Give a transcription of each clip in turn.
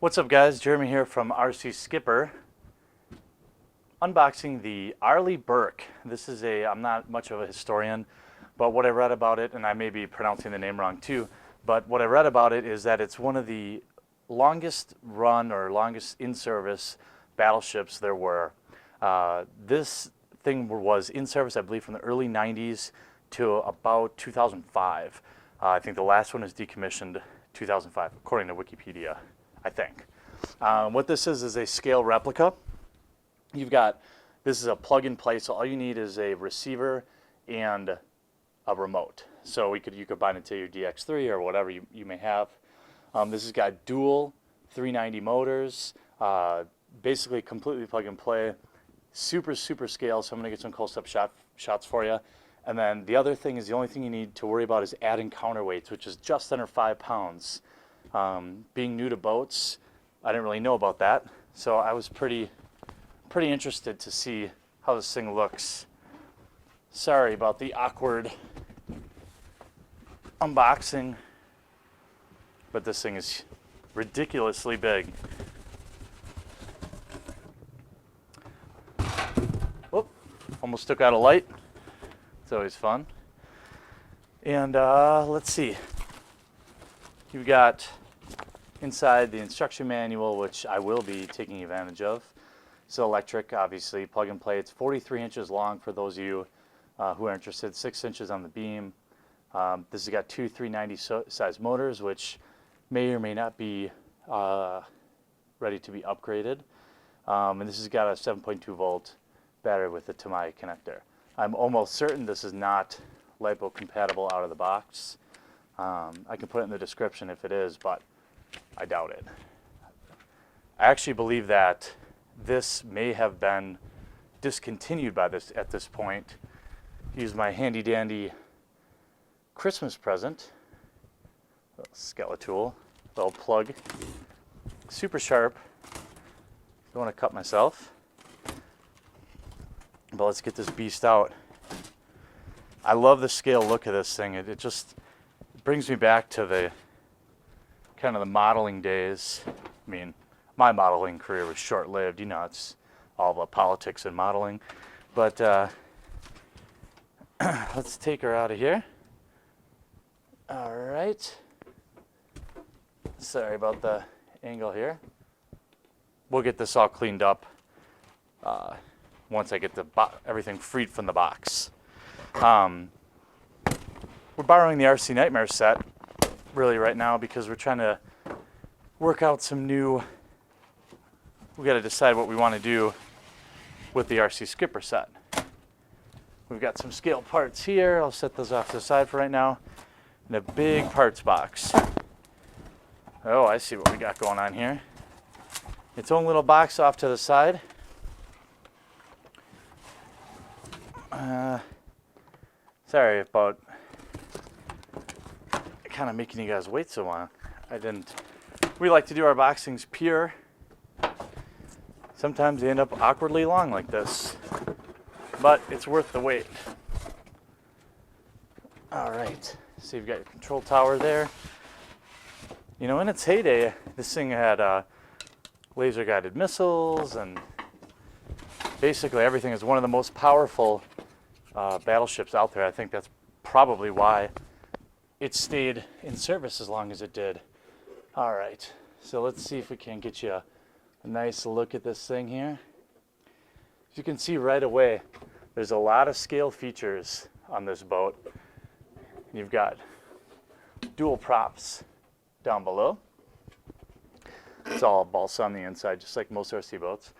What's up, guys? Jeremy here from RC Skipper, unboxing the Arleigh Burke. This is I'm not much of a historian, but what I read about it, and I may be pronouncing the name wrong too, but what I read about it is that it's one of the longest run or longest in-service battleships there were. This thing was in service, I believe, from the early 90s to about 2005. I think the last one is decommissioned 2005, according to Wikipedia, I think. What this is a scale replica. This is a plug and play, so all you need is a receiver and a remote. So you could bind it to your DX3 or whatever you may have. This has got dual 390 motors, basically completely plug and play, super scale, so I'm going to get some close-up shots for you. And then the other thing is the only thing you need to worry about is adding counterweights, which is just under 5 pounds. Being new to boats, I didn't really know about that, so I was pretty interested to see how this thing looks. Sorry about the awkward unboxing, but this thing is ridiculously big. Whoop, almost took out a light. It's always fun. And let's see. You've got inside the instruction manual, which I will be taking advantage of. It's electric, obviously, plug and play. It's 43 inches long for those of you who are interested, 6 inches on the beam. This has got two 390 size motors, which may or may not be ready to be upgraded. And this has got a 7.2 volt battery with a Tamai connector. I'm almost certain this is not LiPo compatible out of the box. I can put it in the description if it is, but I doubt it. I actually believe that this may have been discontinued at this point. Use my handy dandy Christmas present, Skeletool, little plug, super sharp. Don't want to cut myself, but let's get this beast out. I love the scale look of this thing. It just brings me back to the kind of the modeling days. I mean, my modeling career was short-lived. You know, it's all about politics and modeling. But let's take her out of here. All right. Sorry about the angle here. We'll get this all cleaned up once I get everything freed from the box. We're borrowing the RC Nightmare set really right now because we're trying to work out some new, we got to decide what we want to do with the RC Skipper set. We've got some scale parts here. I'll set those off to the side for right now. And a big parts box. Oh, I see what we got going on here. Its own little box off to the side. Sorry about kind of making you guys wait so long. We like to do our boxings pure. Sometimes they end up awkwardly long like this, but it's worth the wait. All right, so you've got your control tower there. You know, in its heyday, this thing had laser guided missiles and basically everything. Is one of the most powerful battleships out there. I think that's probably why it stayed in service as long as it did. All right, so let's see if we can get you a nice look at this thing here. As you can see right away, there's a lot of scale features on this boat. You've got dual props down below. It's all balsa on the inside, just like most RC boats.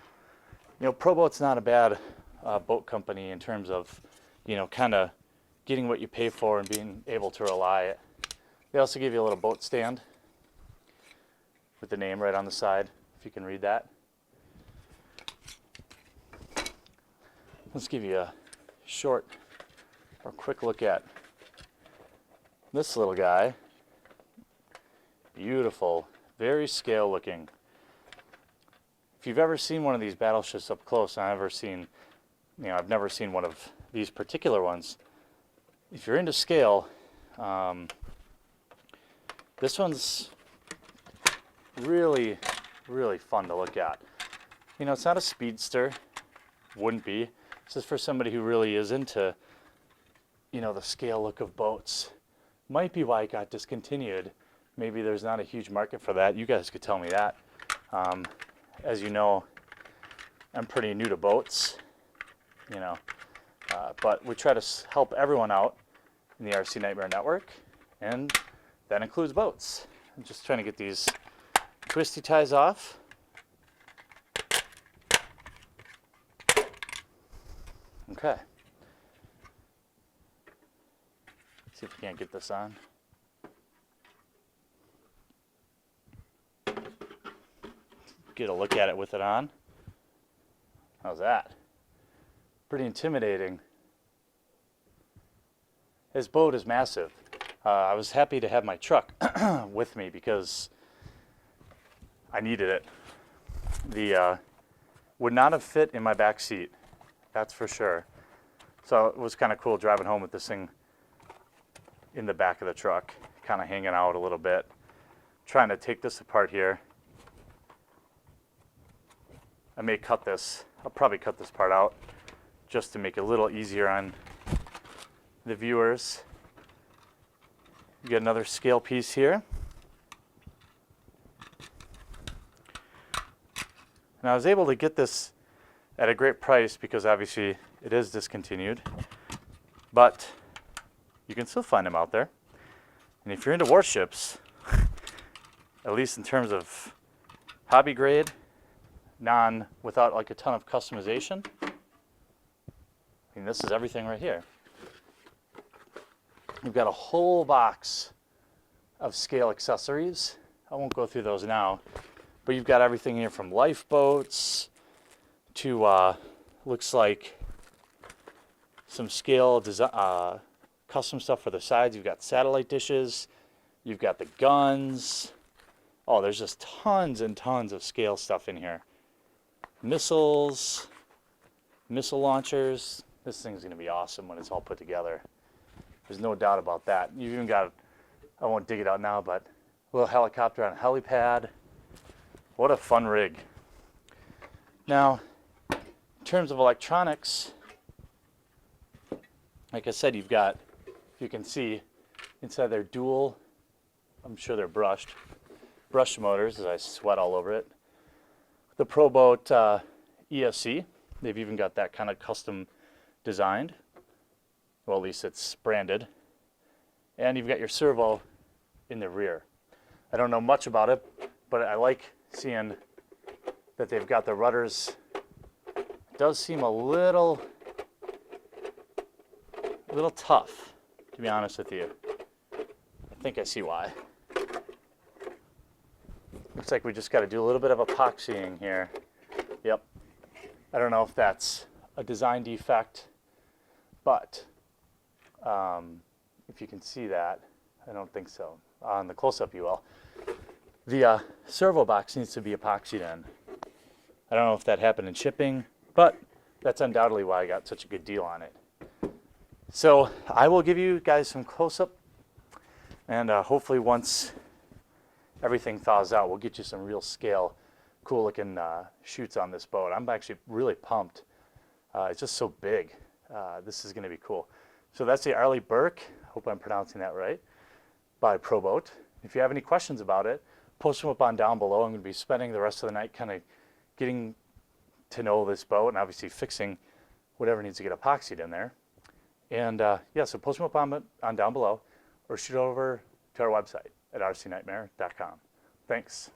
You know, Proboat's not a bad boat company in terms of, you know, kind of getting what you pay for and being able to rely it. They also give you a little boat stand with the name right on the side, if you can read that. Let's give you a short or quick look at this little guy. Beautiful, very scale looking. If you've ever seen one of these battleships up close, I've never seen one of these particular ones. If you're into scale, this one's really really fun to look at. You know, it's not a speedster, wouldn't be. This is for somebody who really is into, you know, the scale look of boats. Might be why it got discontinued. Maybe there's not a huge market for that. You guys could tell me that. As you know, I'm pretty new to boats, you know, but we try to help everyone out in the RC Nightmare Network, and that includes boats. I'm just trying to get these twisty ties off. Okay. See if we can't get this on. Get a look at it with it on. How's that? Pretty intimidating. This boat is massive. I was happy to have my truck with me because I needed it. The would not have fit in my back seat, that's for sure. So it was kind of cool driving home with this thing in the back of the truck, kind of hanging out a little bit. Trying to take this apart here. I may cut this. I'll probably cut this part out just to make it a little easier on the viewers. You get another scale piece here. And I was able to get this at a great price because obviously it is discontinued, but you can still find them out there. And if you're into warships, at least in terms of hobby grade, without like a ton of customization, I mean, this is everything right here. You've got a whole box of scale accessories. I won't go through those now, but you've got everything here from lifeboats to looks like some scale custom stuff for the sides. You've got satellite dishes. You've got the guns. Oh, there's just tons and tons of scale stuff in here. Missiles, missile launchers. This thing's going to be awesome when it's all put together. There's no doubt about that. You've even got, I won't dig it out now, but a little helicopter on a helipad. What a fun rig. Now, in terms of electronics, like I said, you've got, if you can see, inside their dual, I'm sure they're brushed motors as I sweat all over it. The Proboat ESC, they've even got that kind of custom designed. Well, at least it's branded. And you've got your servo in the rear. I don't know much about it, but I like seeing that they've got the rudders. It does seem a little tough, to be honest with you. I think I see why. Looks like we just got to do a little bit of epoxying here. Yep. I don't know if that's a design defect, but if you can see that, I don't think so. On the close-up you will. The servo box needs to be epoxied in. I don't know if that happened in shipping, but that's undoubtedly why I got such a good deal on it. So I will give you guys some close-up, and hopefully once everything thaws out, we'll get you some real scale, cool-looking shoots on this boat. I'm actually really pumped. It's just so big. This is going to be cool. So that's the Arleigh Burke, hope I'm pronouncing that right, by Proboat. If you have any questions about it, post them up on down below. I'm going to be spending the rest of the night kind of getting to know this boat and obviously fixing whatever needs to get epoxied in there. And yeah, so post them up on down below or shoot over to our website at rcnightmare.com. Thanks.